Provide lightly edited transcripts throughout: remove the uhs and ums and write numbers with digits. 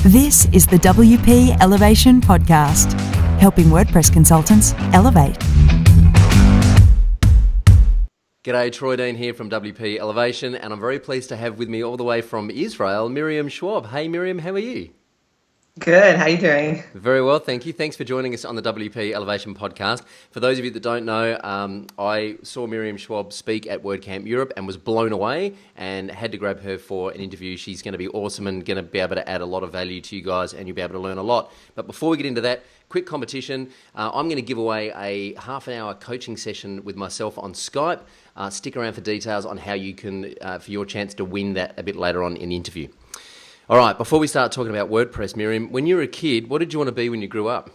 This is the WP Elevation Podcast, helping WordPress consultants elevate. G'day, Troy Dean here from WP Elevation, and I'm very pleased to have with me all the way from Israel, Miriam Schwab. Hey Miriam, how are you? Good, how are you doing? Very well, thank you. Thanks for joining us on the WP Elevation Podcast. For those of you that don't know, I saw Miriam Schwab speak at Wordcamp Europe and was blown away and had to grab her for an interview. She's going to be awesome and going to be able to add a lot of value to you guys, and you'll be able to learn a lot. But before we get into that, quick competition. I'm going to give away a half-an-hour coaching session with myself on Skype. Stick around for details on how you can, for your chance to win that a bit later on in the interview. All right, before we start talking about WordPress, Miriam, when you were a kid, what did you want to be when you grew up?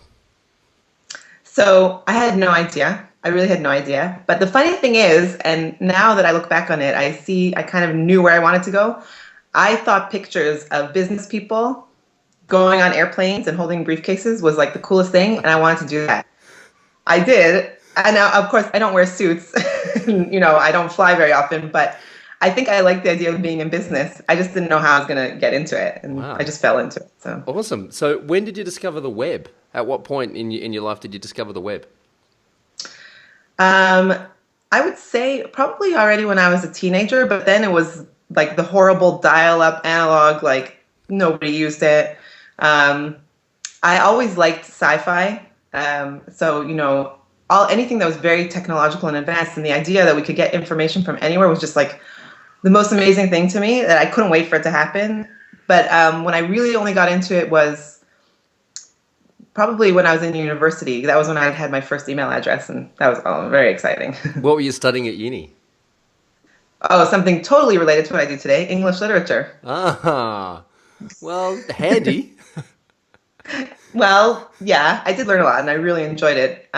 So I had no idea. I really had no idea. But the funny thing is, and now that I look back on it, I kind of knew where I wanted to go. I thought pictures of business people going on airplanes and holding briefcases was like the coolest thing, and I wanted to do that. I did. And now, of course, I don't wear suits. I don't fly very often, but I think I like the idea of being in business. I just didn't know how I was going to get into it, and wow. I just fell into it. So awesome. So when did you discover the web? At what point in your life did you discover the web? I would say probably already when I was a teenager, but then it was like the horrible dial-up analog, like nobody used it. I always liked sci-fi. Anything that was very technological and advanced, and the idea that we could get information from anywhere was just like the most amazing thing to me, that I couldn't wait for it to happen. But when I really only got into it was probably when I was in university. That was when I had my first email address, and that was very exciting. What were you studying at uni? Oh, something totally related to what I do today, English literature. Ah, well, handy. Well, yeah, I did learn a lot, and I really enjoyed it.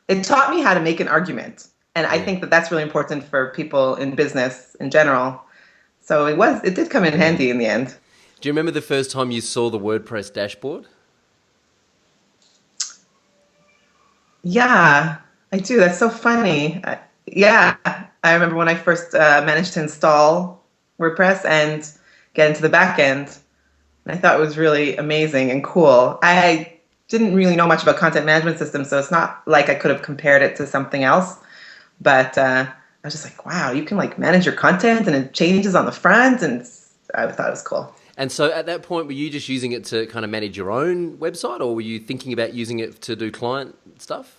It taught me how to make an argument. And I think that that's really important for people in business in general. So it did come in handy in the end. Do you remember the first time you saw the WordPress dashboard? Yeah, I do. That's so funny. I remember when I first managed to install WordPress and get into the back end. I thought it was really amazing and cool. I didn't really know much about content management systems, so it's not like I could have compared it to something else. But I was just like, wow, you can like manage your content and it changes on the front, and I thought it was cool. And so at that point, were you just using it to kind of manage your own website, or were you thinking about using it to do client stuff?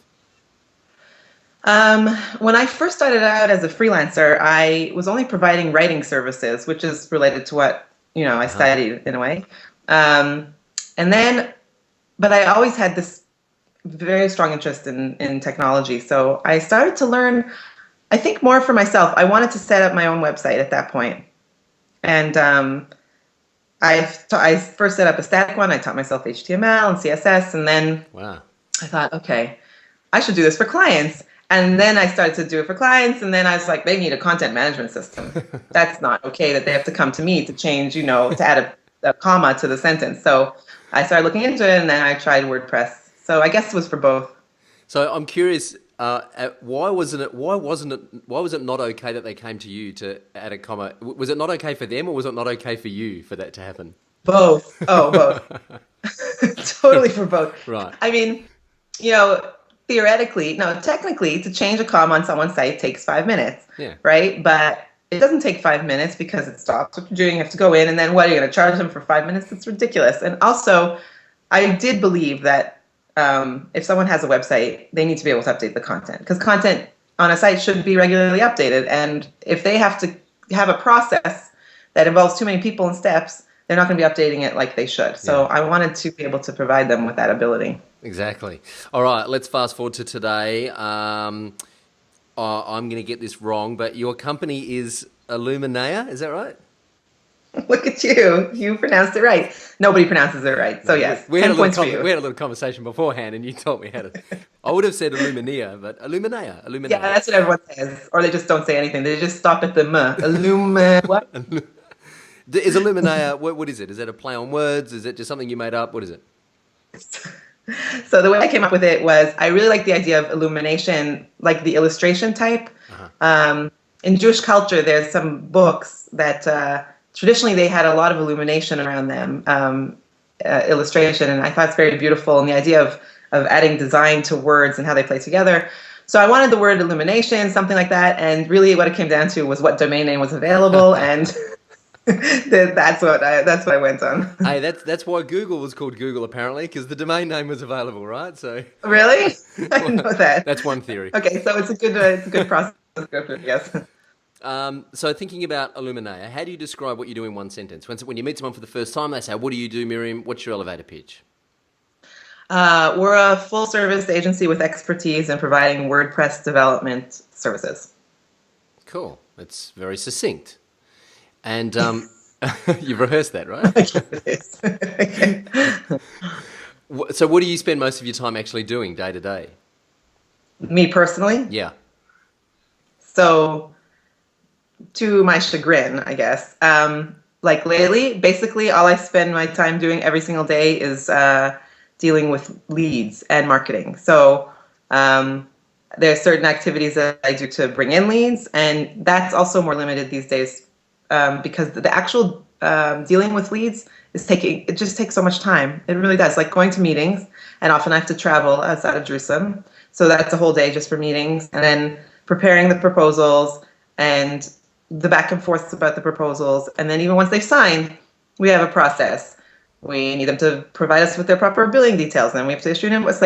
When I first started out as a freelancer, I was only providing writing services, which is related to what I studied in a way. But I always had this very strong interest in technology. So I started to learn, I think, more for myself. I wanted to set up my own website at that point. And I first set up a static one. I taught myself HTML and CSS. And then I thought, okay, I should do this for clients. And then I started to do it for clients. And then I was like, they need a content management system. That's not okay that they have to come to me to change, to add a comma to the sentence. So I started looking into it, and then I tried WordPress. So I guess it was for both. So I'm curious, why was it not okay that they came to you to add a comma? Was it not okay for them, or was it not okay for you for that to happen? Both. Oh, both. Totally for both. Right. I mean, technically, to change a comma on someone's site takes 5 minutes. Yeah. Right? But it doesn't take 5 minutes because it stops what you're doing. You have to go in, and then what, are you going to charge them for 5 minutes? It's ridiculous. And also, I did believe that if someone has a website, they need to be able to update the content, because content on a site should be regularly updated. And if they have to have a process that involves too many people and steps, they're not going to be updating it like they should. So I wanted to be able to provide them with that ability. Exactly. All right, let's fast forward to today. I'm going to get this wrong, but your company is Illuminea, is that right? Look at you. You pronounced it right. Nobody pronounces it right. So yes, we had a little conversation beforehand, and you taught me how to. I would have said Illuminea, but Illuminea. Yeah, that's what everyone says. Or they just don't say anything. They just stop at the m. What? Is Illuminea, what is it? Is it a play on words? Is it just something you made up? What is it? So the way I came up with it was, I really like the idea of illumination, like the illustration type. In Jewish culture, there's some books that traditionally they had a lot of illumination around them. illustration, and I thought it's very beautiful, and the idea of adding design to words and how they play together. So I wanted the word illumination, something like that, and really what it came down to was what domain name was available, and that's what I went on. Hey, that's why Google was called Google, apparently, because the domain name was available, right? So really, I didn't know that. That's one theory. Okay, so it's a good process to go through, yes. So thinking about Illuminea, how do you describe what you do in one sentence? When you meet someone for the first time, they say, "What do you do, Miriam? What's your elevator pitch?" We're a full-service agency with expertise in providing WordPress development services. Cool. That's very succinct. And you've rehearsed that, right? So what do you spend most of your time actually doing day to day? Me personally? Yeah. So, to my chagrin, I guess, like lately, basically all I spend my time doing every single day is dealing with leads and marketing. So there are certain activities that I do to bring in leads, and that's also more limited these days because the actual dealing with leads it just takes so much time. It really does. Like going to meetings, and often I have to travel outside of Jerusalem. So that's a whole day just for meetings, and then preparing the proposals and the back and forth about the proposals. And then even once they've signed, we have a process. We need them to provide us with their proper billing details, and then we have to issue an invoice.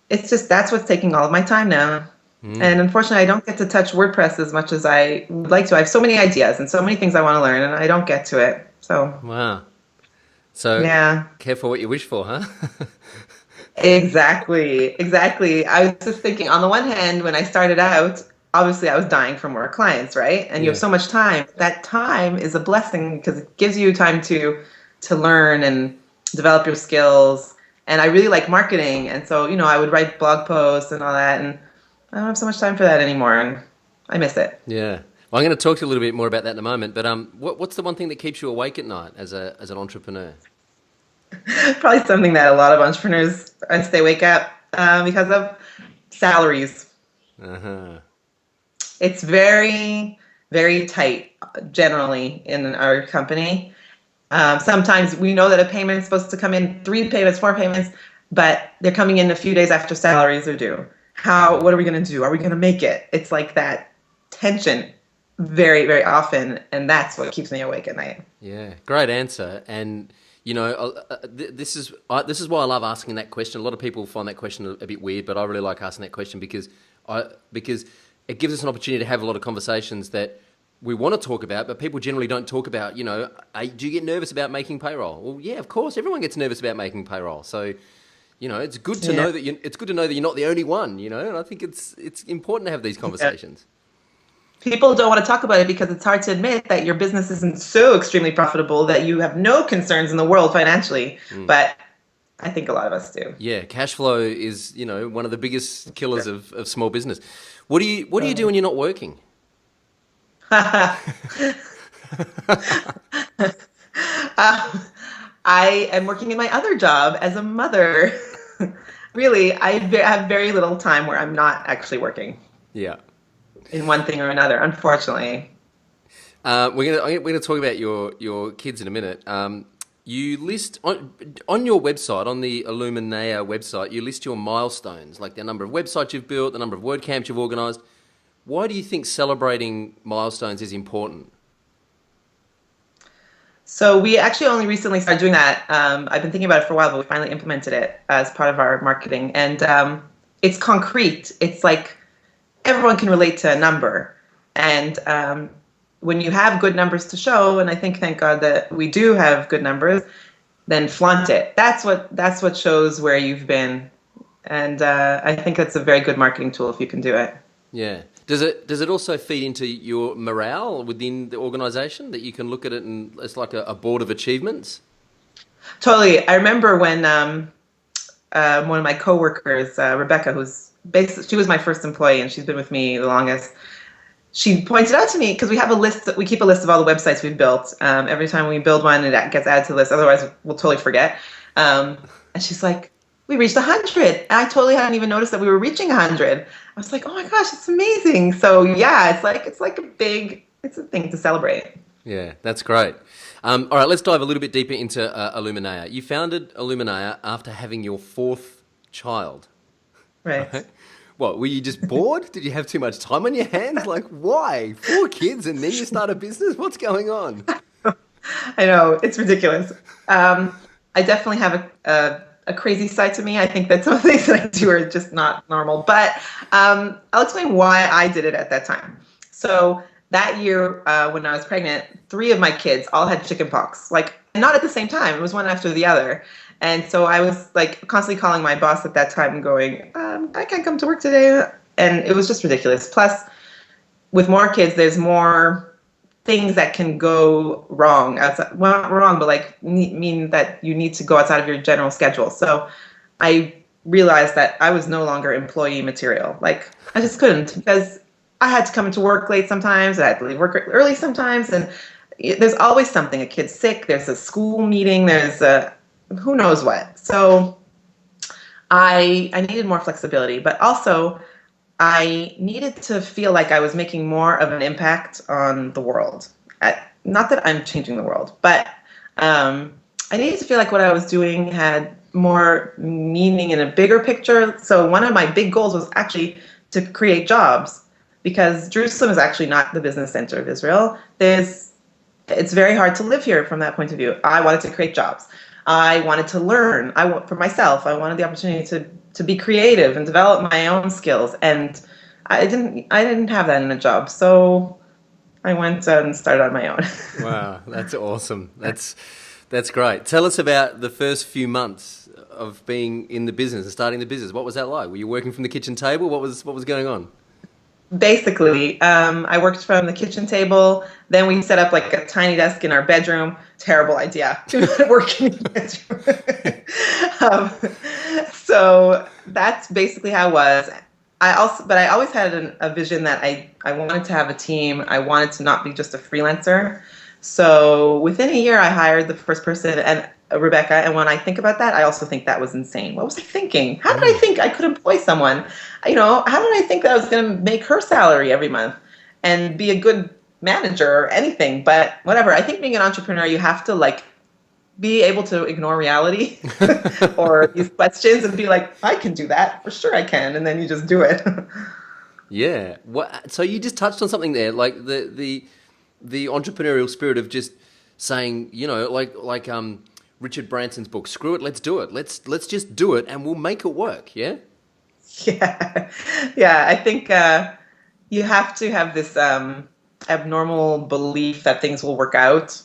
It's just, that's what's taking all of my time now. And unfortunately, I don't get to touch WordPress as much as I would like to. I have so many ideas and so many things I want to learn, and I don't get to it. So wow. So yeah, careful what you wish for, huh? Exactly. I was just thinking, on the one hand, when I started out, obviously I was dying for more clients, right? And you have so much time. That time is a blessing because it gives you time to learn and develop your skills. And I really like marketing. And so, I would write blog posts and all that. And I don't have so much time for that anymore. And I miss it. Yeah. Well, I'm going to talk to you a little bit more about that in a moment. But what's the one thing that keeps you awake at night as an entrepreneur? Probably something that a lot of entrepreneurs stay awake at because of salaries. Uh-huh. It's very, very tight generally in our company. Sometimes we know that a payment is supposed to come in 3 payments, 4 payments, but they're coming in a few days after salaries are due. What are we going to do? Are we going to make it? It's like that tension very, very often, and that's what keeps me awake at night. Yeah, great answer. And this is why I love asking that question. A lot of people find that question a bit weird, but I really like asking that question because it gives us an opportunity to have a lot of conversations that we want to talk about, but people generally don't talk about. Do you get nervous about making payroll? Well, yeah, of course, everyone gets nervous about making payroll. So, it's good to know that you're not the only one. And I think it's important to have these conversations. People don't want to talk about it because it's hard to admit that your business isn't so extremely profitable that you have no concerns in the world financially. But I think a lot of us do. Yeah, cash flow is one of the biggest killers of small business. What do you do when you're not working? I am working in my other job as a mother. Really, I have very little time where I'm not actually working. Yeah. In one thing or another, unfortunately. We're gonna talk about your kids in a minute. You list on your website, on the Illuminea website, you list your milestones, like the number of websites you've built, the number of WordCamps you've organised. Why do you think celebrating milestones is important? So we actually only recently started doing that. I've been thinking about it for a while, but we finally implemented it as part of our marketing. And it's concrete. It's like everyone can relate to a number. And when you have good numbers to show, and I think, thank God that we do have good numbers, then flaunt it. That's what shows where you've been. And I think that's a very good marketing tool if you can do it. Yeah. Does it also feed into your morale within the organisation that you can look at it and it's like a board of achievements? Totally. I remember when one of my coworkers, Rebecca, she was my first employee and she's been with me the longest. She pointed out to me, because we keep a list of all the websites we've built. Every time we build one, it gets added to the list. Otherwise, we'll totally forget. And she's like, we reached 100. And I totally hadn't even noticed that we were reaching 100. I was like, oh my gosh, it's amazing. So yeah, it's a thing to celebrate. Yeah, that's great. All right, let's dive a little bit deeper into Illuminea. You founded Illuminea after having your fourth child. Right. What, were you just bored? Did you have too much time on your hands? Like, why? 4 kids and then you start a business? What's going on? I know, it's ridiculous. I definitely have a crazy side to me. I think that some of the things that I do are just not normal. But I'll explain why I did it at that time. So that year when I was pregnant, 3 of my kids all had chickenpox. Like, not at the same time. It was one after the other. And so I was like constantly calling my boss at that time and going, I can't come to work today. And it was just ridiculous. Plus, with more kids, there's more things that can go wrong outside. Well, not wrong, but like mean that you need to go outside of your general schedule. So I realized that I was no longer employee material. Like, I just couldn't, because I had to come into work late sometimes. I had to leave work early sometimes. And there's always something. A kid's sick. There's a school meeting. There's a who knows what. So I needed more flexibility, but also I needed to feel like I was making more of an impact on the world. Not that I'm changing the world, but I needed to feel like what I was doing had more meaning in a bigger picture. So one of my big goals was actually to create jobs, because Jerusalem is actually not the business center of Israel. It's very hard to live here from that point of view. I wanted to create jobs. I wanted to learn. For myself, I wanted the opportunity to be creative and develop my own skills. And I didn't have that in a job. So I went and started on my own. Wow, that's awesome. That's great. Tell us about the first few months of being in the business and starting the business. What was that like? Were you working from the kitchen table? What was going on? Basically, I worked from the kitchen table. Then we set up like a tiny desk in our bedroom. Terrible idea. Do not work in your bedroom. So that's basically how it was. But I always had a vision that I wanted to have a team. I wanted to not be just a freelancer. So within a year, I hired the first person, and Rebecca. And when I think about that, I also think that was insane. What was I thinking? How did I think I could employ someone? How did I think that I was going to make her salary every month and be a good manager or anything? But whatever. I think being an entrepreneur, you have to like be able to ignore reality or these questions and be like, I can do that. For sure I can. And then you just do it. Yeah. So you just touched on something there, like the entrepreneurial spirit of just saying, like Richard Branson's book, screw it, let's do it. Let's just do it and we'll make it work, yeah? Yeah. I think you have to have this abnormal belief that things will work out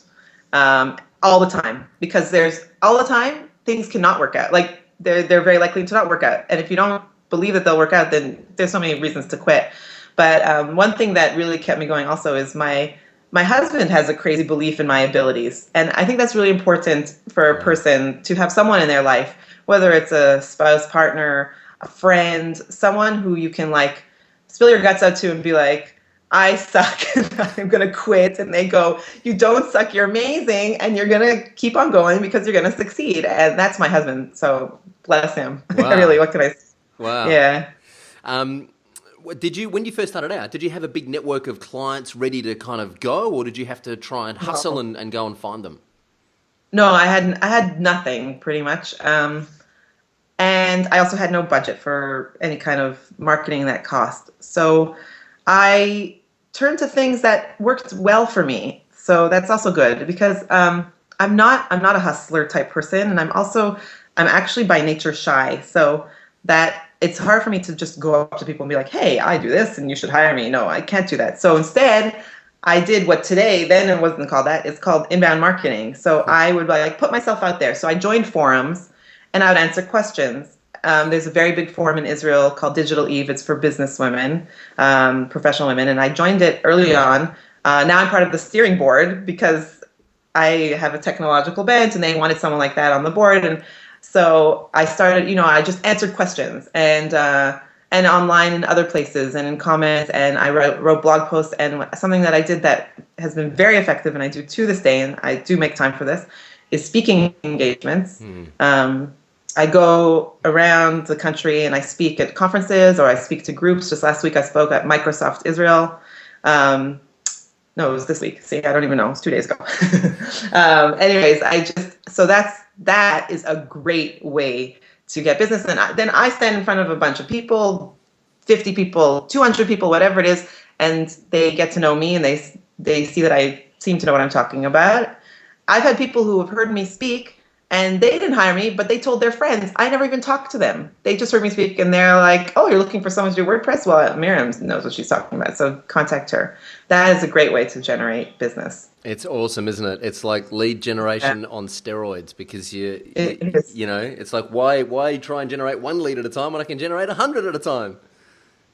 all the time, because all the time things cannot work out. Like they're very likely to not work out. And if you don't believe that they'll work out, then there's so many reasons to quit. But one thing that really kept me going also is my husband has a crazy belief in my abilities. And I think that's really important for a person to have someone in their life, whether it's a spouse, partner, a friend, someone who you can like spill your guts out to and be like, I suck and I'm going to quit. And they go, you don't suck, you're amazing. And you're going to keep on going because you're going to succeed. And that's my husband. So bless him. Wow. Really, what can I say? Wow. Yeah. When you first started out, did you have a big network of clients ready to kind of go, or did you have to try and hustle and go and find them? No, I had nothing pretty much. And I also had no budget for any kind of marketing that cost. So I turned to things that worked well for me. So that's also good, because I'm not a hustler type person, and I'm actually by nature shy. So that it's hard for me to just go up to people and be like, hey, I do this and you should hire me. No, I can't do that. So instead, I did what today, then it wasn't called that, it's called inbound marketing. So I would like put myself out there. So I joined forums and I would answer questions. There's a very big forum in Israel called Digital Eve. It's for business women, professional women. And I joined it early on. Now I'm part of the steering board because I have a technological bent and they wanted someone like that on the board. And so I started, I just answered questions and online and other places and in comments, and I wrote blog posts. And something that I did that has been very effective, and I do to this day, and I do make time for this, is speaking engagements. I go around the country and I speak at conferences or I speak to groups. Just last week I spoke at Microsoft Israel. No, it was this week. See, I don't even know. It was 2 days ago. Anyways, that is a great way to get business. And then I stand in front of a bunch of people, 50 people, 200 people, whatever it is, and they get to know me, and they see that I seem to know what I'm talking about. I've had people who have heard me speak, and they didn't hire me, but they told their friends. I never even talked to them. They just heard me speak, and they're like, "Oh, you're looking for someone to do WordPress? Well, Miriam knows what she's talking about, so contact her." That is a great way to generate business. It's awesome, isn't it? It's like lead generation on steroids, because you know, it's like, why try and generate one lead at a time when I can generate 100 at a time?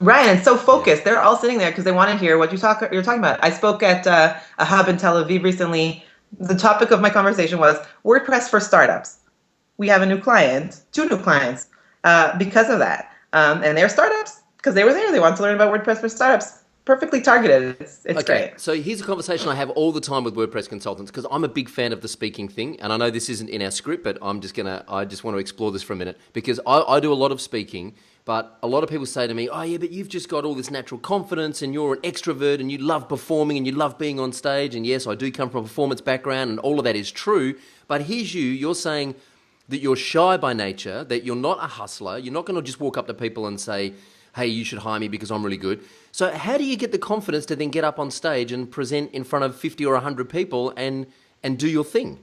Right, and so focused. They're all sitting there because they want to hear what you're talking about. I spoke at a hub in Tel Aviv recently. The topic of my conversation was WordPress for startups. We have a new client, 2 new clients, because of that. And they're startups because they were there. They want to learn about WordPress for startups. Perfectly targeted. It's great. So here's a conversation I have all the time with WordPress consultants, because I'm a big fan of the speaking thing. And I know this isn't in our script, but I just want to explore this for a minute, because I do a lot of speaking. But a lot of people say to me, "Oh yeah, but you've just got all this natural confidence, and you're an extrovert, and you love performing, and you love being on stage." And yes, I do come from a performance background, and all of that is true. But here's you're saying that you're shy by nature, that you're not a hustler. You're not going to just walk up to people and say, "Hey, you should hire me because I'm really good." So how do you get the confidence to then get up on stage and present in front of 50 or 100 people and do your thing?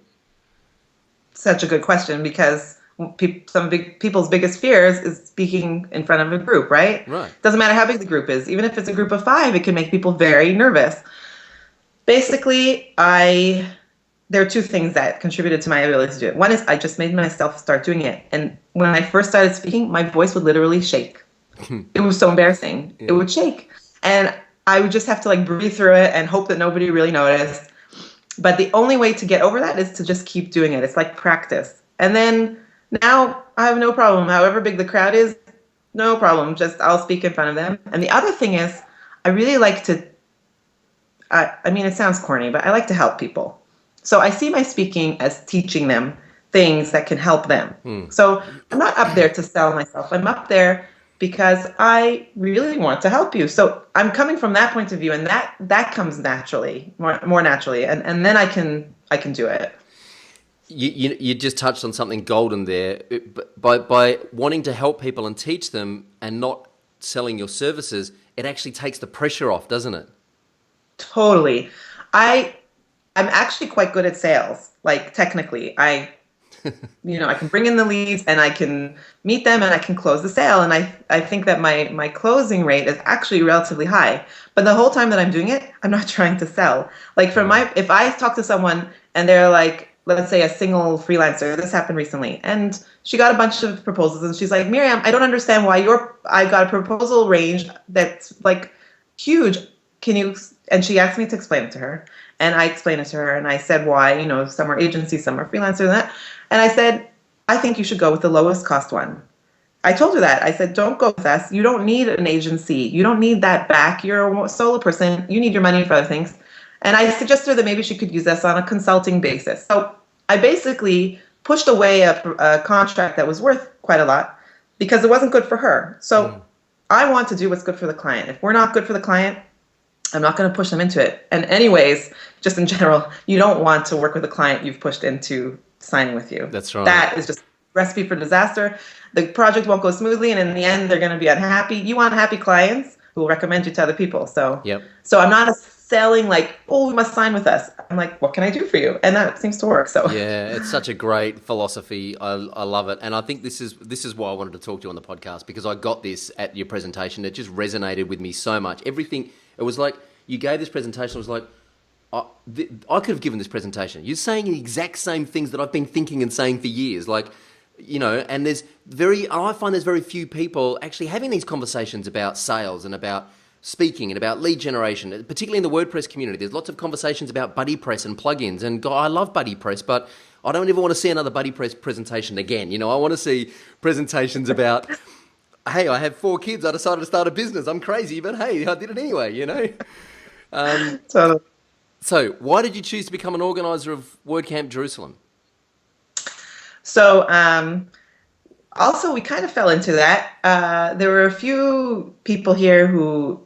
Such a good question, because people's biggest fears is speaking in front of a group, right? Right. Doesn't matter how big the group is. Even if it's a group of 5, it can make people very nervous. Basically, there are 2 things that contributed to my ability to do it. One is I just made myself start doing it. And when I first started speaking, my voice would literally shake. It was so embarrassing. Yeah. It would shake. And I would just have to like breathe through it and hope that nobody really noticed. But the only way to get over that is to just keep doing it. It's like practice. And then now I have no problem. However big the crowd is, no problem. Just I'll speak in front of them. And the other thing is, I really like to, I mean, it sounds corny, but I like to help people. So I see my speaking as teaching them things that can help them. So I'm not up there to sell myself. I'm up there because I really want to help you. So I'm coming from that point of view, and that comes naturally, more naturally, and then I can do it. You just touched on something golden there. By wanting to help people and teach them and not selling your services, it actually takes the pressure off, doesn't it? Totally. I'm actually quite good at sales. Like technically, I can bring in the leads and I can meet them and I can close the sale. And I think that my closing rate is actually relatively high. But the whole time that I'm doing it, I'm not trying to sell. Like if I talk to someone and they're like, let's say a single freelancer, this happened recently, and she got a bunch of proposals and she's like, "Miriam, I don't understand why I got a proposal range that's like huge. Can you?" And she asked me to explain it to her. And I explained it to her, and I said why, some are agencies, some are freelancers, and that. And I said, I think you should go with the lowest cost one. I told her that. I said, don't go with us. You don't need an agency. You don't need that back. You're a solo person. You need your money for other things. And I suggested that maybe she could use us on a consulting basis. So I basically pushed away a contract that was worth quite a lot because it wasn't good for her. So I want to do what's good for the client. If we're not good for the client, I'm not going to push them into it. And anyways, just in general, you don't want to work with a client you've pushed into signing with you. That's right. That is just a recipe for disaster. The project won't go smoothly, and in the end, they're going to be unhappy. You want happy clients who will recommend you to other people. So I'm not selling like, "Oh, you must sign with us." I'm like, "What can I do for you?" And that seems to work. So yeah, it's such a great philosophy. I love it, and I think this is why I wanted to talk to you on the podcast, because I got this at your presentation. It just resonated with me so much. Everything. It was like you gave this presentation. It was like I could have given this presentation. You're saying the exact same things that I've been thinking and saying for years. Like, and I find there's very few people actually having these conversations about sales and about speaking and about lead generation, particularly in the WordPress community. There's lots of conversations about BuddyPress and plugins, and I love BuddyPress, but I don't ever want to see another BuddyPress presentation again. I want to see presentations about, hey, I have 4 kids, I decided to start a business, I'm crazy, but hey, I did it anyway, So why did you choose to become an organizer of WordCamp Jerusalem? So also we kind of fell into that. There were a few people here who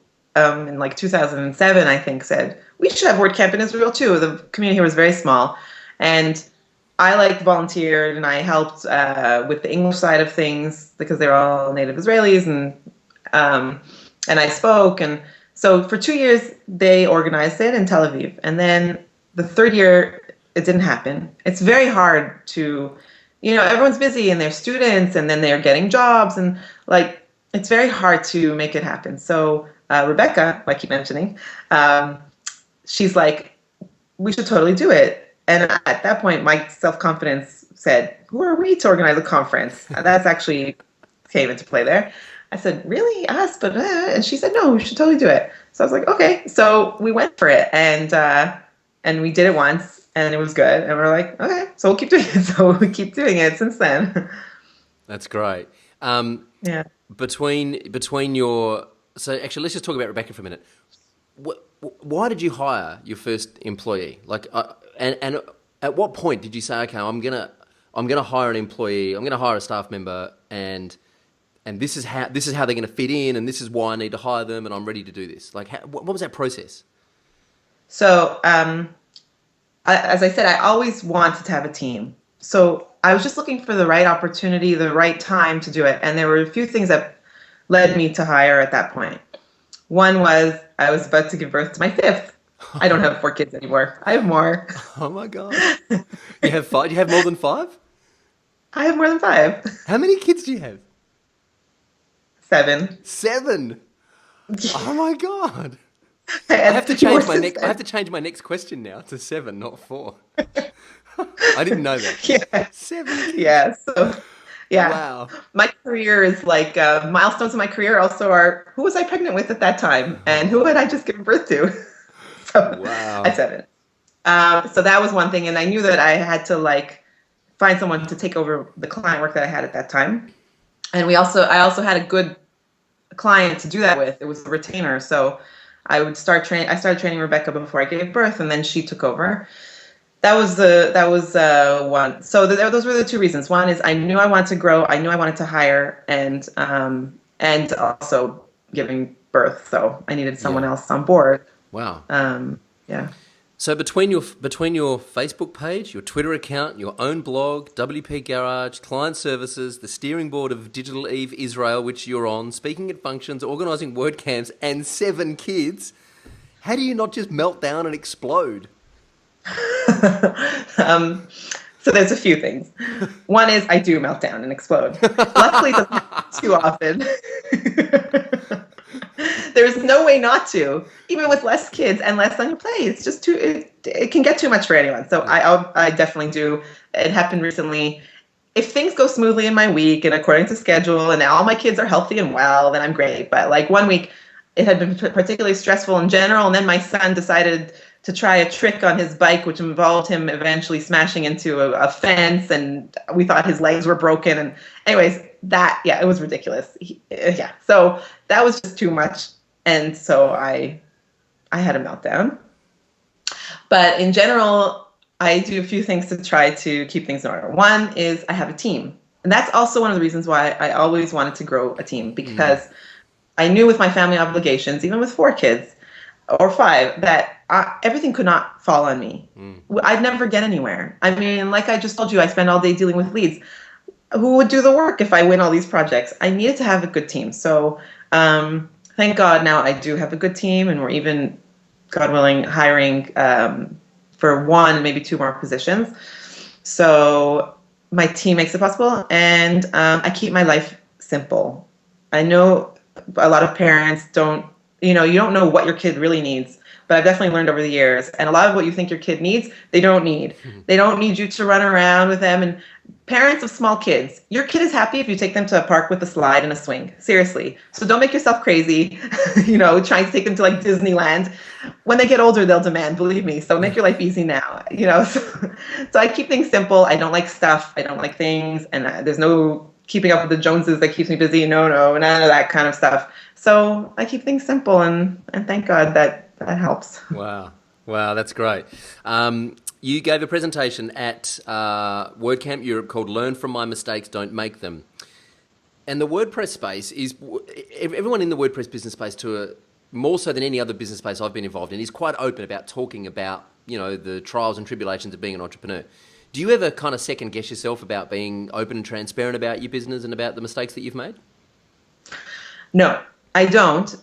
in like 2007, I think, said, we should have WordCamp in Israel too. The community here was very small. And I volunteered and I helped with the English side of things because they're all native Israelis, and I spoke. And so for 2 years, they organized it in Tel Aviv. And then the third year, it didn't happen. It's very hard to, everyone's busy and they're students and then they're getting jobs, and it's very hard to make it happen. So Rebecca, who I keep mentioning, she's like, we should totally do it. And at that point, my self-confidence said, who are we to organize a conference? That's actually came into play there. I said, really? Us? But and she said, no, we should totally do it. So I was like, okay. So we went for it, and we did it once, and it was good. And we're like, okay, so we'll keep doing it. So we keep doing it since then. That's great. Yeah. Between your... So actually, let's just talk about Rebecca for a minute. Why did you hire your first employee? And at what point did you say, okay, I'm gonna hire an employee, I'm gonna hire a staff member, and this is how they're gonna fit in, and this is why I need to hire them, and I'm ready to do this. What was that process? So, as I said, I always wanted to have a team. So I was just looking for the right opportunity, the right time to do it, and there were a few things that led me to hire at that point. One was I was about to give birth to my fifth. I don't have 4 kids anymore. I have more. Oh my God. You have 5? Do you have more than 5? I have more than 5. How many kids do you have? 7. 7? Oh my God. I have to change my next question now to 7, not 4. I didn't know that. Yeah. 7 kids. Yeah. So, yeah. Wow. My career is milestones in my career also are, who was I pregnant with at that time? And who had I just given birth to? So, wow. At 7. So that was one thing. And I knew that I had to find someone to take over the client work that I had at that time. And I also had a good client to do that with. It was a retainer. So I started training Rebecca before I gave birth, and then she took over. That was one. So those were the 2 reasons. One is I knew I wanted to grow. I knew I wanted to hire, and also giving birth. So I needed someone else on board. Wow. Yeah. So between your Facebook page, your Twitter account, your own blog, WP Garage, client services, the steering board of Digital Eve Israel, which you're on, speaking at functions, organising WordCamps, and 7 kids, how do you not just melt down and explode? So there's a few things. One is I do melt down and explode. Luckily, it doesn't happen too often. There's no way not to, even with less kids and less on your plate. It's just it can get too much for anyone. So I definitely do. It happened recently. If things go smoothly in my week and according to schedule and all my kids are healthy and well, then I'm great. But 1 week, it had been particularly stressful in general. And then my son decided to try a trick on his bike, which involved him eventually smashing into a fence. And we thought his legs were broken. And anyways, it was ridiculous. So that was just too much. And so I had a meltdown. But in general, I do a few things to try to keep things in order. One is I have a team. And that's also one of the reasons why I always wanted to grow a team, because I knew with my family obligations, even with 4 kids or 5, that everything could not fall on me. I'd never get anywhere. I mean, like I just told you, I spend all day dealing with leads. Who would do the work if I win all these projects? I needed to have a good team. So thank God now I do have a good team, and we're even, God willing, hiring for 1, maybe 2 more positions. So my team makes it possible, and I keep my life simple. I know a lot of parents don't, you don't know what your kid really needs, but I've definitely learned over the years, and a lot of what you think your kid needs, they don't need. They don't need you to run around with them. And parents of small kids, your kid is happy if you take them to a park with a slide and a swing. Seriously. So don't make yourself crazy, trying to take them to Disneyland. When they get older, they'll demand, believe me. So make your life easy now, So I keep things simple. I don't like stuff. I don't like things. And there's no keeping up with the Joneses that keeps me busy. No, none of that kind of stuff. So I keep things simple, and thank God that helps. Wow, that's great. You gave a presentation at WordCamp Europe called Learn From My Mistakes, Don't Make Them. And the WordPress space is, everyone in the WordPress business space to more so than any other business space I've been involved in, is quite open about talking about, the trials and tribulations of being an entrepreneur. Do you ever kind of second guess yourself about being open and transparent about your business and about the mistakes that you've made? No, I don't.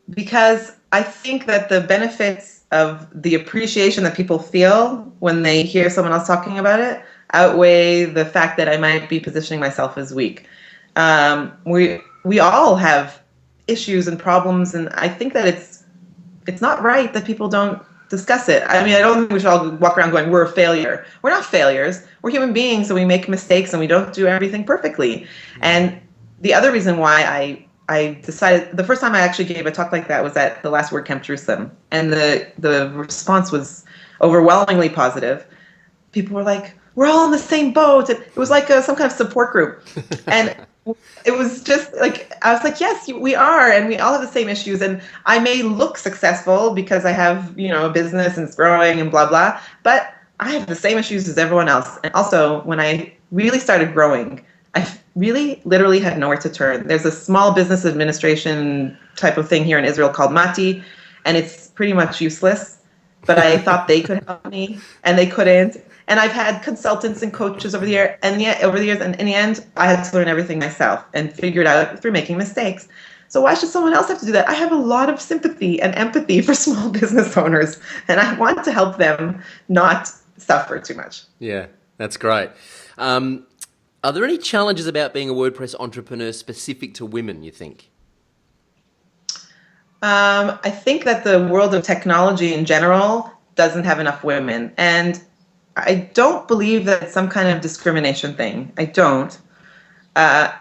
Because I think that the benefits of the appreciation that people feel when they hear someone else talking about it outweigh the fact that I might be positioning myself as weak. We all have issues and problems, and I think that it's not right that people don't discuss it. I mean, I don't think we should all walk around going, we're a failure. We're not failures. We're human beings, and we make mistakes, and we don't do everything perfectly. And the other reason why I decided, the first time I actually gave a talk like that was at the last Wordcamp Jerusalem, and the response was overwhelmingly positive. People were like, we're all in the same boat. It was like some kind of support group. And it was just like, I was like, yes, we are, and we all have the same issues. And I may look successful because I have, a business and it's growing and blah, blah, but I have the same issues as everyone else. And also, when I really started growing, I really literally had nowhere to turn. There's a small business administration type of thing here in Israel called Mati, and it's pretty much useless. But I thought they could help me, and they couldn't. And I've had consultants and coaches over the years, and in the end, I had to learn everything myself and figure it out through making mistakes. So why should someone else have to do that? I have a lot of sympathy and empathy for small business owners, and I want to help them not suffer too much. Yeah, that's great. Are there any challenges about being a WordPress entrepreneur specific to women, you think? I think that the world of technology in general doesn't have enough women. And I don't believe that it's some kind of discrimination thing. I don't. I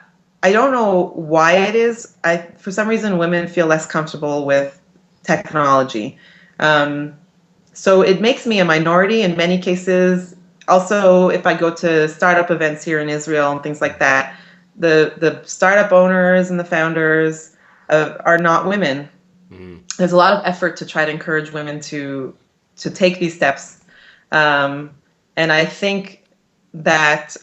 don't know why it is. For some reason, women feel less comfortable with technology. So it makes me a minority in many cases. Also, if I go to startup events here in Israel and things like that, the startup owners and the founders are not women. Mm. There's a lot of effort to try to encourage women to take these steps. And I think that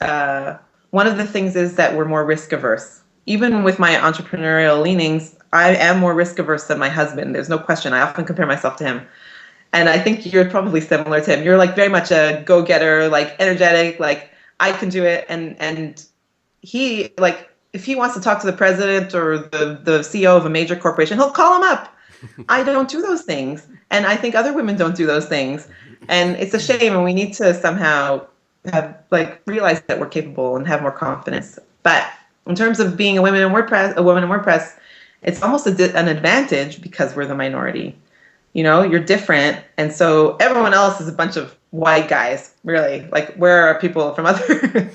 one of the things is that we're more risk averse. Even with my entrepreneurial leanings, I am more risk averse than my husband. There's no question. I often compare myself to him. And I think you're probably similar to him. You're like very much a go-getter, like energetic, like I can do it. And he, like, if he wants to talk to the president or the CEO of a major corporation, he'll call him up. I don't do those things. And I think other women don't do those things. And it's a shame, and we need to somehow realize that we're capable and have more confidence. But in terms of being a woman in WordPress, it's almost an advantage because we're the minority. You're different, and so everyone else is a bunch of white guys, really. Like, where are people from other,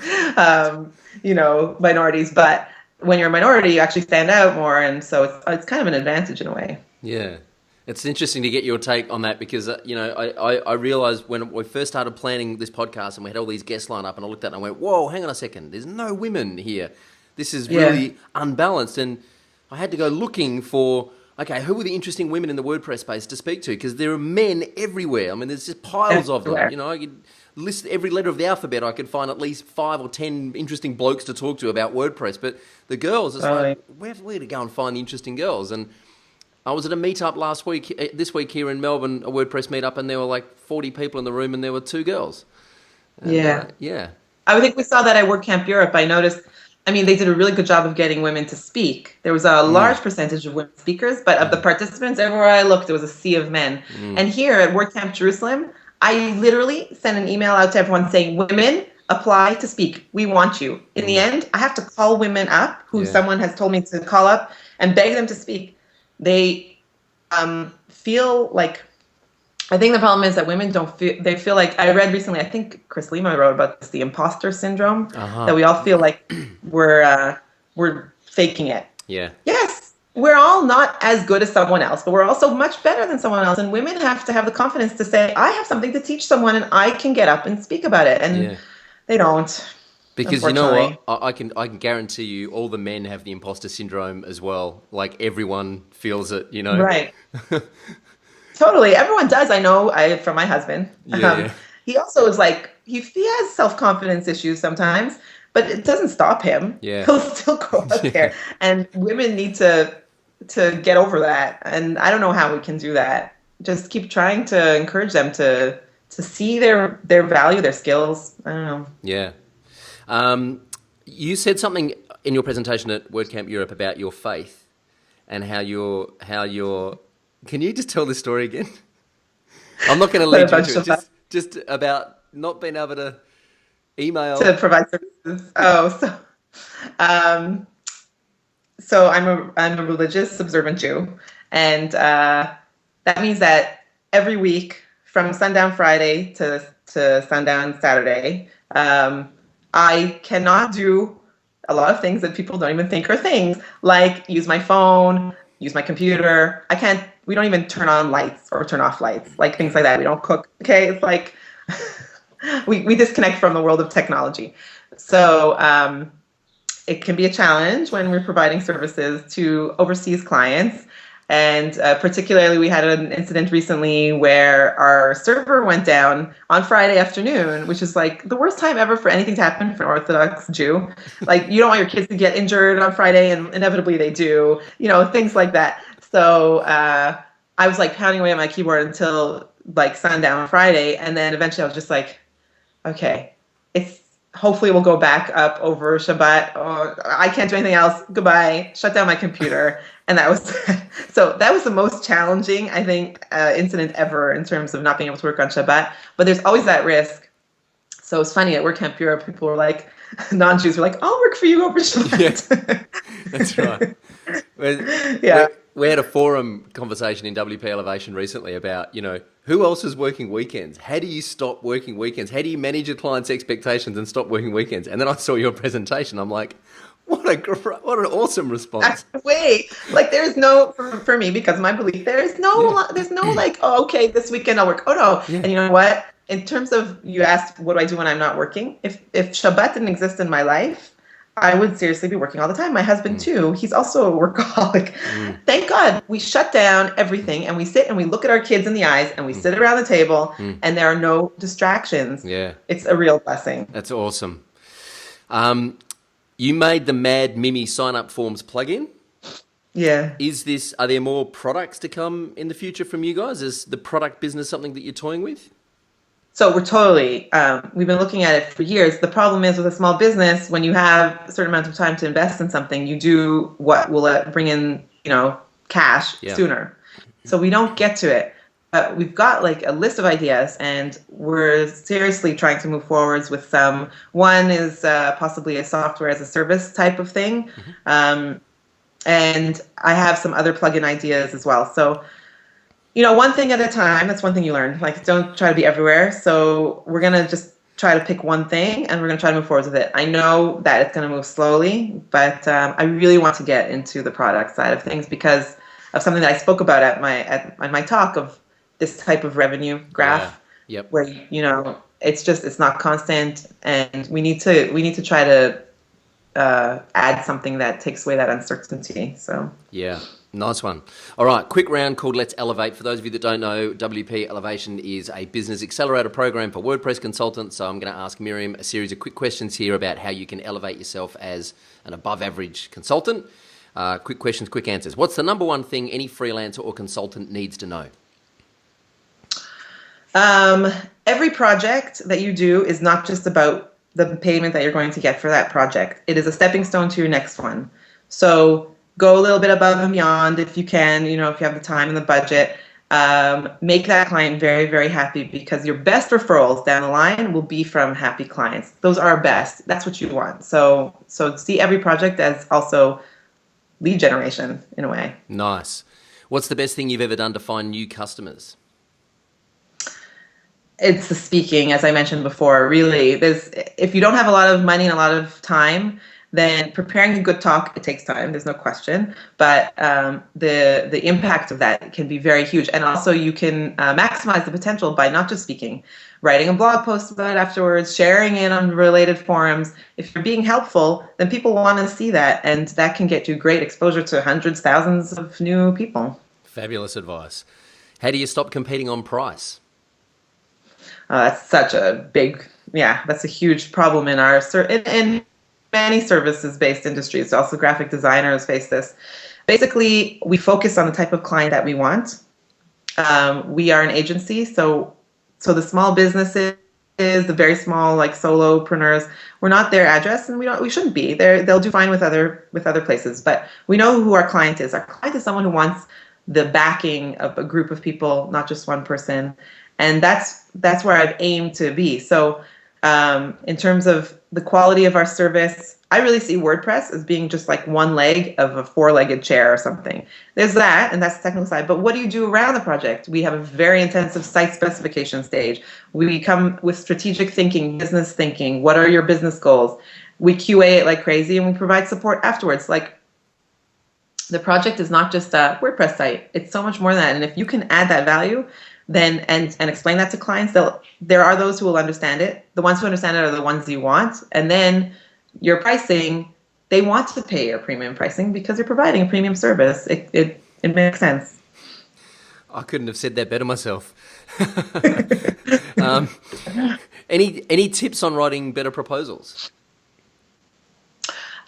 minorities? But when you're a minority, you actually stand out more, and so it's kind of an advantage in a way. Yeah. It's interesting to get your take on that because, I realized when we first started planning this podcast and we had all these guests lined up, and I looked at it and I went, whoa, hang on a second. There's no women here. This is really unbalanced. And I had to go looking for, okay, who are the interesting women in the WordPress space to speak to? Because there are men everywhere. I mean, there's just piles of them. I could list every letter of the alphabet. I could find at least 5 or 10 interesting blokes to talk to about WordPress. But the girls, it's like, where to go and find the interesting girls? And I was at a meetup this week here in Melbourne, a WordPress meetup, and there were like 40 people in the room, and there were 2 girls. And, yeah. I think we saw that at WordCamp Europe. I noticed, they did a really good job of getting women to speak. There was a large percentage of women speakers, but of the participants, everywhere I looked, there was a sea of men. And here at WordCamp Jerusalem, I literally sent an email out to everyone saying, women, apply to speak. We want you. In the end, I have to call women up who someone has told me to call up and beg them to speak. They feel like, I think the problem is that women they feel like, I read recently, I think Chris Lima wrote about this, the Imposter Syndrome, that we all feel like we're faking it. Yeah. Yes, we're all not as good as someone else, but we're also much better than someone else. And women have to have the confidence to say, I have something to teach someone and I can get up and speak about it. And they don't. Because you know what, I can guarantee you all the men have the imposter syndrome as well. Like everyone feels it, Right. Totally. Everyone does. I know from my husband. He also is like, he has self-confidence issues sometimes, but it doesn't stop him. Yeah. He'll still go out there. And women need to to get over that. And I don't know how we can do that. Just keep trying to encourage them to see their value, their skills. I don't know. Yeah. You said something in your presentation at WordCamp Europe about your faith and how you're. Can you just tell this story again? I'm not going to lead you to it. Just about not being able to email to provide services. So I'm a religious, observant Jew, and that means that every week from sundown Friday to sundown Saturday, I cannot do a lot of things that people don't even think are things, like use my phone, use my computer. We don't even turn on lights or turn off lights, like things like that. We don't cook. Okay, it's like we disconnect from the world of technology. So it can be a challenge when we're providing services to overseas clients. And particularly, we had an incident recently where our server went down on Friday afternoon, which is like the worst time ever for anything to happen for an Orthodox Jew. Like, you don't want your kids to get injured on Friday, and inevitably they do, things like that. So I was like pounding away on my keyboard until like sundown on Friday. And then eventually I was just like, okay, hopefully we'll go back up over Shabbat. Oh, I can't do anything else. Goodbye. Shut down my computer. And that was the most challenging, I think, incident ever in terms of not being able to work on Shabbat. But there's always that risk. So it's funny, at WordCamp Europe, people were like, non-Jews were like, I'll work for you over Shabbat. Yeah, that's right. Yeah. We had a forum conversation in WP Elevation recently about, who else is working weekends? How do you stop working weekends? How do you manage your clients' expectations and stop working weekends? And then I saw your presentation. I'm like, what an awesome response. Wait, like there's no, for me, because of my belief, there's no like, oh, okay, this weekend I'll work. Oh no. Yeah. And you know what? In terms of, you asked, what do I do when I'm not working? If Shabbat didn't exist in my life, I would seriously be working all the time. My husband too, he's also a workaholic. Thank God we shut down everything and we sit and we look at our kids in the eyes and we sit around the table and there are no distractions. Yeah. It's a real blessing. That's awesome. You made the Mad Mimi sign-up forms plugin. Yeah. Are there more products to come in the future from you guys? Is the product business something that you're toying with? So we're totally, we've been looking at it for years. The problem is with a small business, when you have a certain amount of time to invest in something, you do what will bring in, cash sooner. So we don't get to it. But we've got like a list of ideas and we're seriously trying to move forwards with some. One is possibly a software as a service type of thing. And I have some other plugin ideas as well. So, one thing at a time, that's one thing you learn. Like, don't try to be everywhere. So we're going to just try to pick one thing and we're going to try to move forward with it. I know that it's going to move slowly, but I really want to get into the product side of things because of something that I spoke about at my talk of this type of revenue graph. Yeah. Yep. Where, it's not constant and we need to try to add something that takes away that uncertainty. So yeah. Nice one. All right, quick round called Let's Elevate. For those of you that don't know, WP Elevation is a business accelerator program for WordPress consultants. So I'm going to ask Miriam a series of quick questions here about how you can elevate yourself as an above average consultant. Quick questions, quick answers. What's the number one thing any freelancer or consultant needs to know? Every project that you do is not just about the payment that you're going to get for that project. It is a stepping stone to your next one. So go a little bit above and beyond if you can, if you have the time and the budget. Make that client very, very happy because your best referrals down the line will be from happy clients. Those are our best. That's what you want. So see every project as also lead generation in a way. Nice. What's the best thing you've ever done to find new customers? It's the speaking, as I mentioned before. Really, if you don't have a lot of money and a lot of time, then preparing a good talk, it takes time, there's no question. But the impact of that can be very huge. And also you can maximize the potential by not just speaking, writing a blog post about it afterwards, sharing it on related forums. If you're being helpful, then people want to see that. And that can get you great exposure to hundreds, thousands of new people. Fabulous advice. How do you stop competing on price? That's such a that's a huge problem in many services-based industries. Also graphic designers face this. Basically, we focus on the type of client that we want. We are an agency, so the small businesses, the very small like solopreneurs, we're not their address, and we shouldn't be. They'll do fine with other places, but we know who our client is. Our client is someone who wants the backing of a group of people, not just one person, and that's where I've aimed to be. So in terms of the quality of our service, I really see WordPress as being just like one leg of a four-legged chair or something. There's that, and that's the technical side. But what do you do around the project? We have a very intensive site specification stage. We come with strategic thinking, business thinking. What are your business goals? We QA it like crazy, and we provide support afterwards. Like, the project is not just a WordPress site. It's so much more than that. And if you can add that value, then and explain that to clients, there are those who will understand it. The ones who understand it are the ones you want. And then your pricing, they want to pay your premium pricing because you're providing a premium service. It makes sense. I couldn't have said that better myself. Any tips on writing better proposals?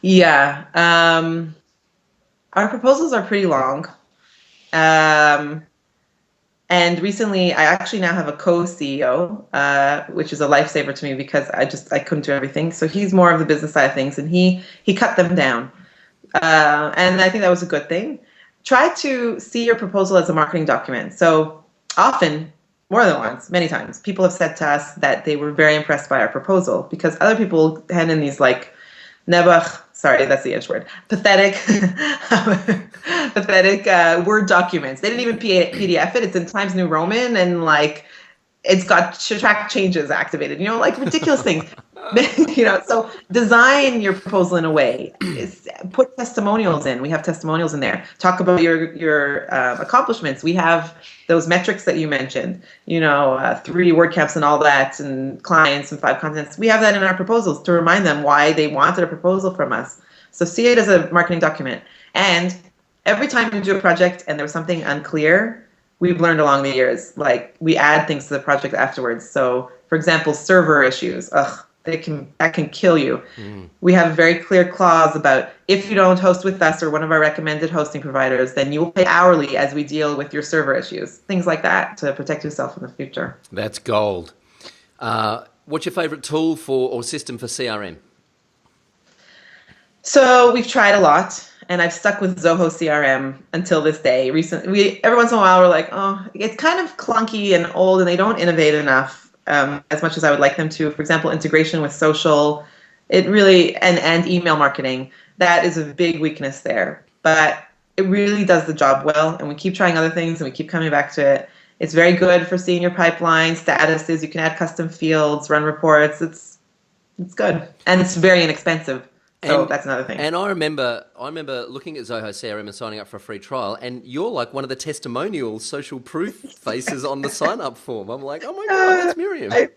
Yeah. Our proposals are pretty long. And recently, I actually now have a co-CEO, which is a lifesaver to me because I couldn't do everything. So he's more of the business side of things, and he cut them down. And I think that was a good thing. Try to see your proposal as a marketing document. So often, more than once, many times, people have said to us that they were very impressed by our proposal because other people hand in these like Nebuch, sorry, that's the H word, pathetic Word documents. They didn't even PDF it. It's in Times New Roman, and like it's got track changes activated, like ridiculous things. So design your proposal in a way. Put testimonials in. We have testimonials in there. Talk about your accomplishments. We have those metrics that you mentioned, 3 WordCamps and all that, and clients and 5 continents. We have that in our proposals to remind them why they wanted a proposal from us. So see it as a marketing document. And every time you do a project and there's something unclear, we've learned along the years, like we add things to the project afterwards. So for example, server issues, that can kill you. We have a very clear clause about if you don't host with us or one of our recommended hosting providers, then you will pay hourly as we deal with your server issues. Things like that to protect yourself in the future. That's gold. What's your favorite tool or system for CRM? So we've tried a lot, and I've stuck with Zoho CRM until this day. Recently, every once in a while, we're like, it's kind of clunky and old, and they don't innovate enough. As much as I would like them to. For example, integration with social, it really, and email marketing, that is a big weakness there. But it really does the job well, and we keep trying other things, and we keep coming back to it. It's very good for seeing your pipeline, statuses, you can add custom fields, run reports, it's good. And it's very inexpensive. So that's another thing. And I remember looking at Zoho CRM and signing up for a free trial, and you're like one of the testimonial social proof faces on the sign up form. I'm like, oh my God, that's Miriam. I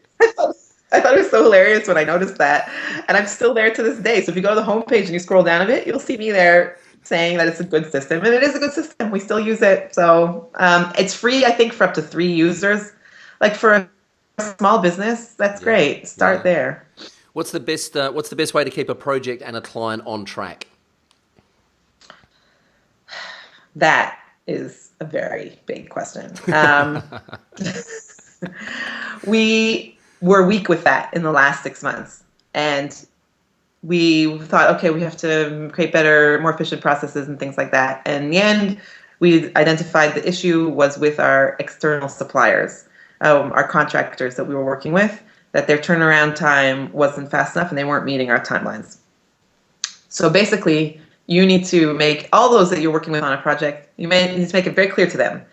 thought it was so hilarious when I noticed that. And I'm still there to this day. So if you go to the homepage and you scroll down a bit, you'll see me there saying that it's a good system. And it is a good system. We still use it. So it's free, I think, for up to 3 users. Like for a small business, that's great. Start there. What's the best way to keep a project and a client on track? That is a very big question. We were weak with that in the last 6 months, and we thought, okay, we have to create better, more efficient processes and things like that. And in the end, we identified the issue was with our external suppliers, our contractors that we were working with, that their turnaround time wasn't fast enough and they weren't meeting our timelines. So basically, you need to make all those that you're working with on a project, you need to make it very clear to them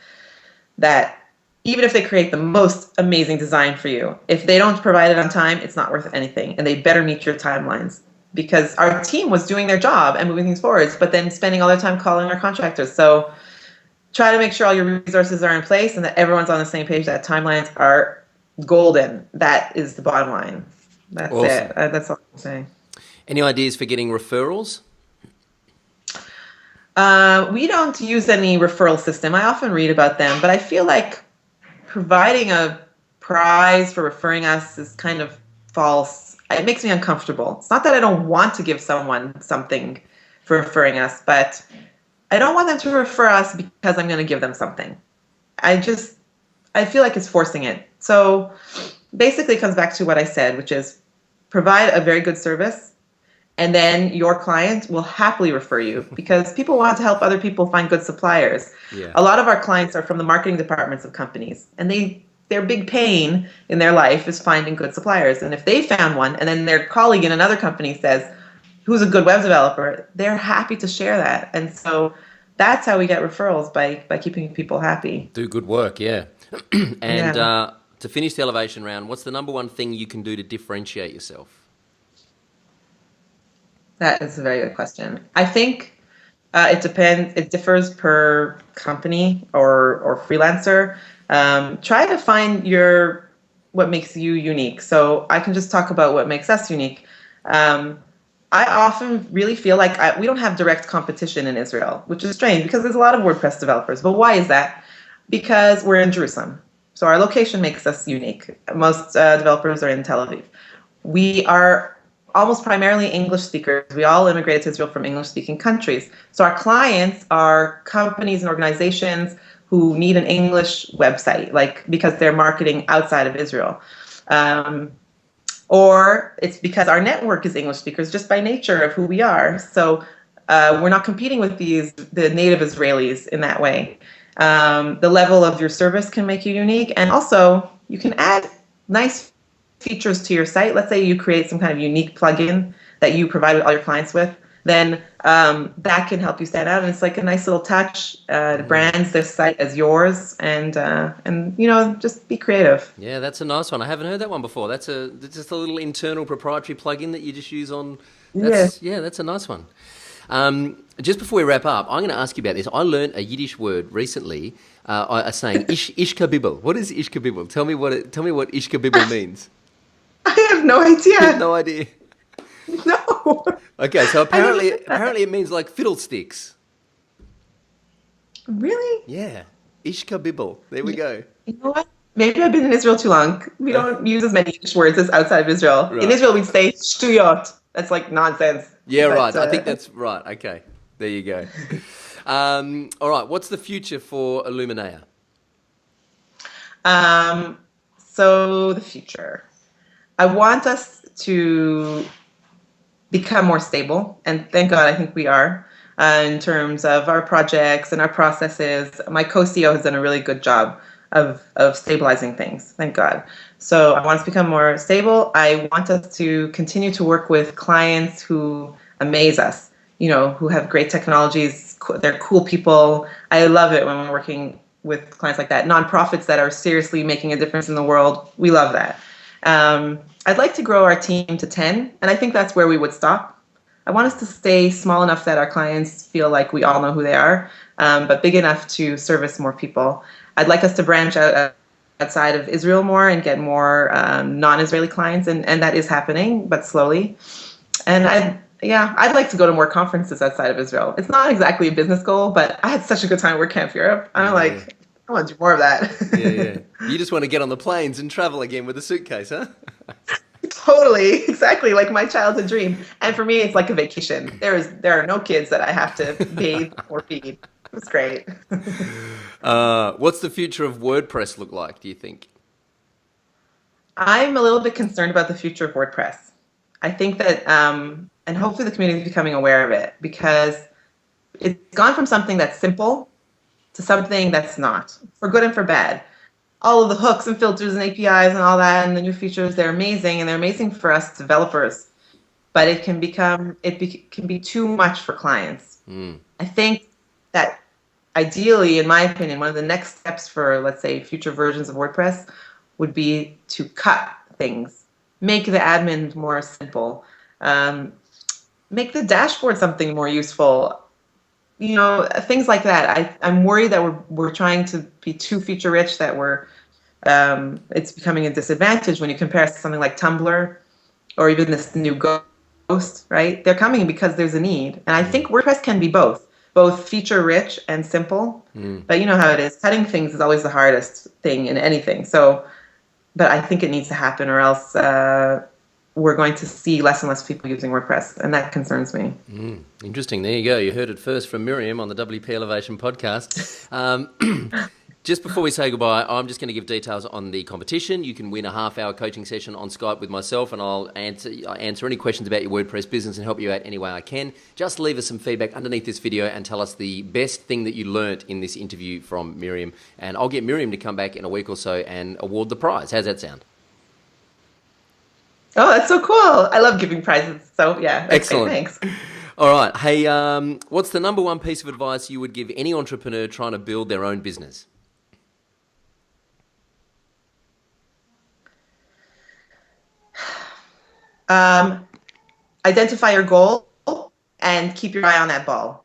that even if they create the most amazing design for you, if they don't provide it on time, it's not worth anything, and they better meet your timelines. Because our team was doing their job and moving things forwards, but then spending all their time calling our contractors. So try to make sure all your resources are in place and that everyone's on the same page, that timelines are golden. That is the bottom line. That's awesome. It. That's all I'm saying. Any ideas for getting referrals? We don't use any referral system. I often read about them, but I feel like providing a prize for referring us is kind of false. It makes me uncomfortable. It's not that I don't want to give someone something for referring us, but I don't want them to refer us because I'm going to give them something. I feel like it's forcing it. So basically it comes back to what I said, which is provide a very good service, and then your client will happily refer you because people want to help other people find good suppliers. Yeah. A lot of our clients are from the marketing departments of companies, and their big pain in their life is finding good suppliers. And if they found one, and then their colleague in another company says, who's a good web developer, they're happy to share that. And so that's how we get referrals, by keeping people happy. Do good work, yeah. And to finish the elevation round, what's the number one thing you can do to differentiate yourself? That is a very good question. I think it depends. It differs per company or freelancer. Try to find what makes you unique. So I can just talk about what makes us unique. I often really feel like we don't have direct competition in Israel, which is strange because there's a lot of WordPress developers. But why is that? Because we're in Jerusalem. So our location makes us unique. Most developers are in Tel Aviv. We are almost primarily English speakers. We all immigrated to Israel from English-speaking countries. So our clients are companies and organizations who need an English website, because they're marketing outside of Israel. Or it's because our network is English speakers just by nature of who we are. So we're not competing with the native Israelis in that way. The level of your service can make you unique. And also you can add nice features to your site. Let's say you create some kind of unique plugin that you provide all your clients with, then that can help you stand out. And it's like a nice little touch. It brands this site as yours, and just be creative. Yeah, that's a nice one. I haven't heard that one before. That's just a little internal proprietary plugin that you just use on. That's a nice one. Just before we wrap up, I'm going to ask you about this. I learned a Yiddish word recently, a saying, ishkabibble. What is ishkabibble? Tell me what ishkabibble means. I have no idea. You have no idea? No. Okay, so apparently it means like fiddlesticks. Really? Yeah. Ishkabibble. There we go. You know what? Maybe I've been in Israel too long. We don't use as many Yiddish words as outside of Israel. Right. In Israel, we'd say shtuyot. That's like nonsense. Yeah, right. I think that's right. Okay. There you go. All right. What's the future for Illuminea? So the future. I want us to become more stable, and thank God I think we are, in terms of our projects and our processes. My co-CEO has done a really good job of stabilizing things, thank God. So I want us to become more stable. I want us to continue to work with clients who amaze us, who have great technologies. They're cool people. I love it when we're working with clients like that. Nonprofits that are seriously making a difference in the world. We love that. I'd like to grow our team to 10, and I think that's where we would stop. I want us to stay small enough that our clients feel like we all know who they are, but big enough to service more people. I'd like us to branch out outside of Israel more and get more non-Israeli clients, and that is happening, but slowly. And I'd like to go to more conferences outside of Israel. It's not exactly a business goal, but I had such a good time at Wordcamp Europe. I want to do more of that. Yeah. You just want to get on the planes and travel again with a suitcase, huh? Totally, exactly, like my childhood dream. And for me, it's like a vacation. There are no kids that I have to bathe or feed. It's great. What's the future of WordPress look like, do you think? I'm a little bit concerned about the future of WordPress. I think that, and hopefully the community is becoming aware of it, because it's gone from something that's simple to something that's not, for good and for bad. All of the hooks and filters and APIs and all that and the new features, they're amazing, and they're amazing for us developers. But it can be too much for clients. I think that ideally, in my opinion, one of the next steps for, let's say, future versions of WordPress would be to cut things, make the admin more simple, make the dashboard something more useful. Things like that. I'm worried that we're trying to be too feature rich, that it's becoming a disadvantage when you compare it to something like Tumblr or even this new Ghost, right? They're coming because there's a need. And I think WordPress can be both feature rich and simple. But you know how it is. Cutting things is always the hardest thing in anything. So, but I think it needs to happen, or else we're going to see less and less people using WordPress, and that concerns me. Interesting. There you go. You heard it first from Miriam on the WP Elevation podcast. Just before we say goodbye, I'm just going to give details on the competition. You can win a half-hour coaching session on Skype with myself, and I'll answer any questions about your WordPress business and help you out any way I can. Just leave us some feedback underneath this video and tell us the best thing that you learnt in this interview from Miriam. And I'll get Miriam to come back in a week or so and award the prize. How's that sound? Oh, that's so cool. I love giving prizes. So, yeah. Excellent. Great. Thanks. All right. Hey, what's the number one piece of advice you would give any entrepreneur trying to build their own business? Identify your goal and keep your eye on that ball,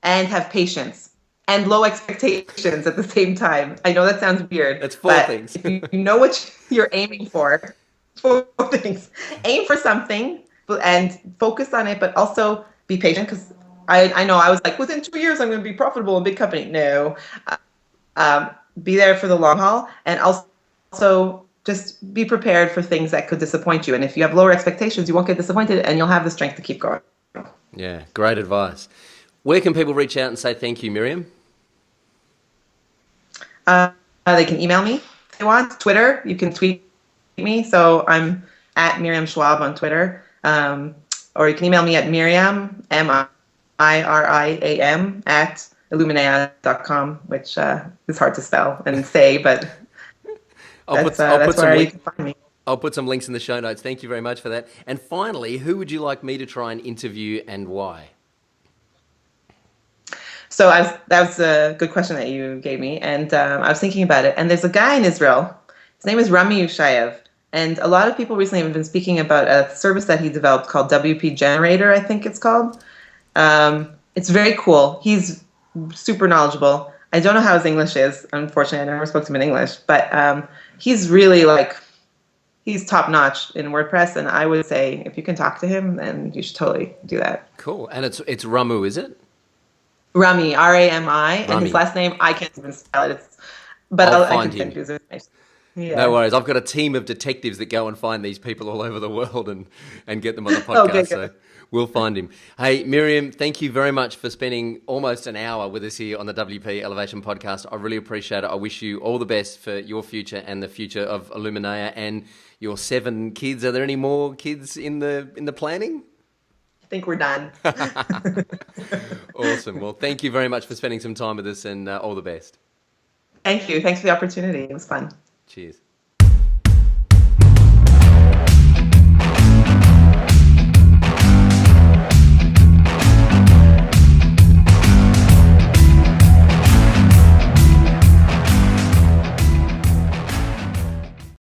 and have patience and low expectations at the same time. I know that sounds weird. That's four things. If you know what you're aiming for, 4 things. Aim for something and focus on it, but also be patient, because I know I was like, within 2 years I'm going to be profitable in a big company. No. Be there for the long haul, and also just be prepared for things that could disappoint you. And if you have lower expectations, you won't get disappointed, and you'll have the strength to keep going. Yeah, great advice. Where can people reach out and say thank you, Miriam? They can email me if they want. Twitter, you can tweet me. So I'm at Miriam Schwab on Twitter. Or you can email me at Miriam, Miriam, at Illuminea.com, which is hard to spell and say, but that's where you can find me. I'll put some links in the show notes. Thank you very much for that. And finally, who would you like me to try and interview, and why? So that was a good question that you gave me, and I was thinking about it. And there's a guy in Israel. His name is Rami Yushayev, and a lot of people recently have been speaking about a service that he developed called WP Generator, I think it's called. It's very cool. He's super knowledgeable. I don't know how his English is. Unfortunately, I never spoke to him in English, but he's really he's top notch in WordPress, and I would say if you can talk to him, then you should totally do that. Cool. And it's Ramu, is it? Rami, Rami, and his last name I can't even spell it. But I'll I find can send him. you his information. Yeah. No worries. I've got a team of detectives that go and find these people all over the world and get them on the podcast. Okay, so we'll find him. Hey, Miriam, thank you very much for spending almost an hour with us here on the WP Elevation podcast. I really appreciate it. I wish you all the best for your future and the future of Illuminea and your 7 kids. Are there any more kids in the planning? I think we're done. Awesome. Well, thank you very much for spending some time with us, and all the best. Thank you. Thanks for the opportunity. It was fun. Cheers.